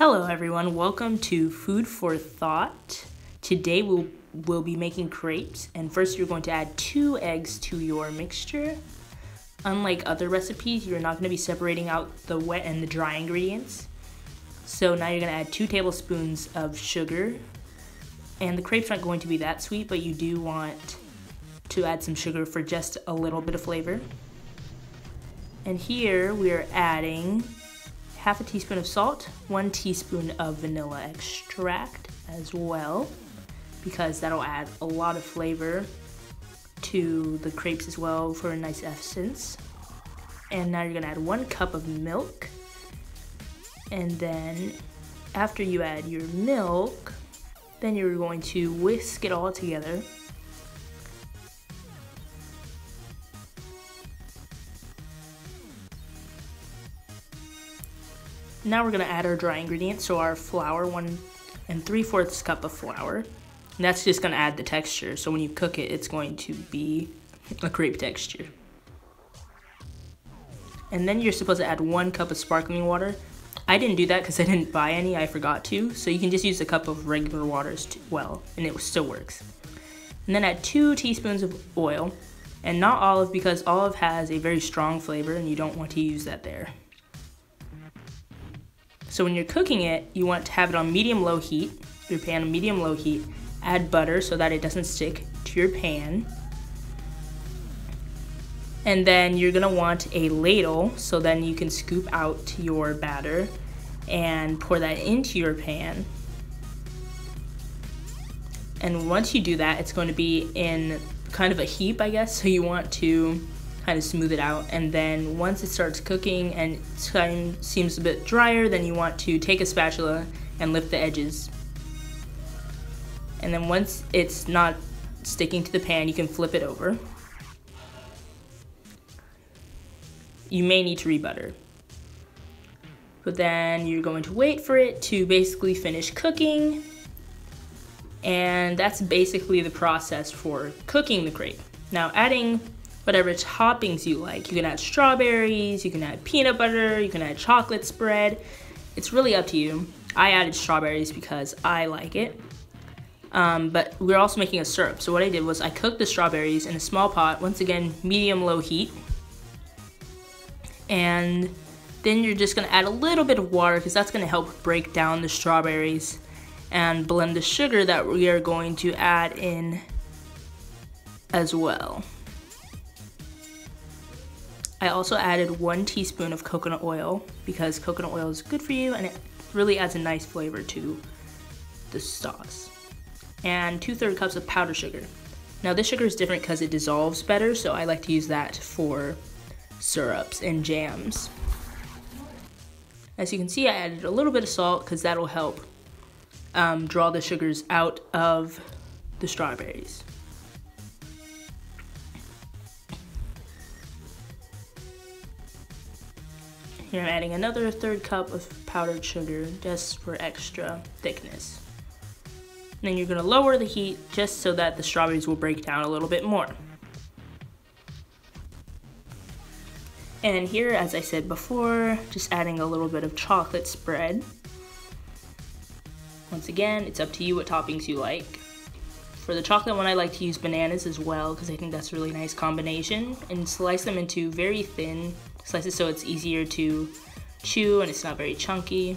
Hello everyone, welcome to Food for Thought. Today we'll be making crepes, and first you're going to add 2 eggs to your mixture. Unlike other recipes, you're not going to be separating out the wet and the dry ingredients. So now you're going to add 2 tablespoons of sugar, and the crepes aren't going to be that sweet, but you do want to add some sugar for just a little bit of flavor. And here we are adding half a teaspoon of salt, 1 teaspoon of vanilla extract as well, because that'll add a lot of flavor to the crepes as well for a nice essence. And now you're gonna add 1 cup of milk. And then after you add your milk, then you're going to whisk it all together. Now we're going to add our dry ingredients, so our flour, 1 3/4 cup of flour. And that's just going to add the texture, so when you cook it, it's going to be a crepe texture. And then you're supposed to add 1 cup of sparkling water. I didn't do that because I didn't buy any, I forgot to, so you can just use a cup of regular water as well, and it still works. And then add 2 teaspoons of oil, and not olive because olive has a very strong flavor and you don't want to use that there. So when you're cooking it, you want to have it on medium-low heat, your pan on medium-low heat. Add butter so that it doesn't stick to your pan. And then you're gonna want a ladle so then you can scoop out your batter and pour that into your pan. And once you do that, it's going to be in kind of a heap, I guess, so you want to kind of smooth it out. And then once it starts cooking and it seems a bit drier, then you want to take a spatula and lift the edges. And then once it's not sticking to the pan, you can flip it over. You may need to rebutter. But then you're going to wait for it to basically finish cooking. And that's basically the process for cooking the crepe. Now adding whatever toppings you like. You can add strawberries, you can add peanut butter, you can add chocolate spread. It's really up to you. I added strawberries because I like it. But we're also making a syrup. So what I did was I cooked the strawberries in a small pot, once again, medium-low heat. And then you're just gonna add a little bit of water because that's gonna help break down the strawberries and blend the sugar that we are going to add in as well. I also added 1 teaspoon of coconut oil because coconut oil is good for you and it really adds a nice flavor to the sauce. And 2/3 cups of powdered sugar. Now this sugar is different because it dissolves better, so I like to use that for syrups and jams. As you can see, I added a little bit of salt because that'll help draw the sugars out of the strawberries. Here I'm adding another 1/3 cup of powdered sugar just for extra thickness. And then you're gonna lower the heat just so that the strawberries will break down a little bit more. And here, as I said before, just adding a little bit of chocolate spread. Once again, it's up to you what toppings you like. For the chocolate one, I like to use bananas as well because I think that's a really nice combination. And slice them into very thin slices so it's easier to chew and it's not very chunky.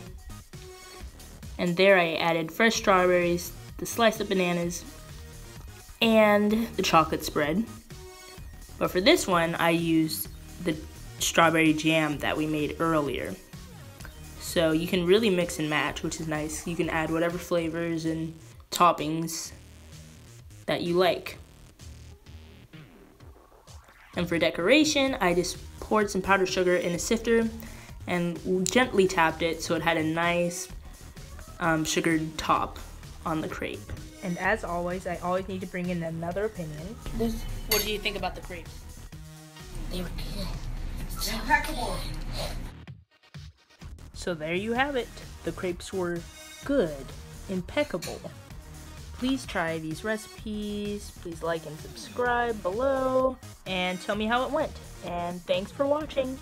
And there I added fresh strawberries, the sliced up bananas, and the chocolate spread. But for this one, I used the strawberry jam that we made earlier. So you can really mix and match, which is nice. You can add whatever flavors and toppings that you like. And for decoration, I just poured some powdered sugar in a sifter and gently tapped it so it had a nice sugared top on the crepe. And as always, I always need to bring in another opinion. What do you think about the crepes? They were good. Impeccable. So there you have it. The crepes were good, impeccable. Please try these recipes. Please like and subscribe below and tell me how it went. And thanks for watching.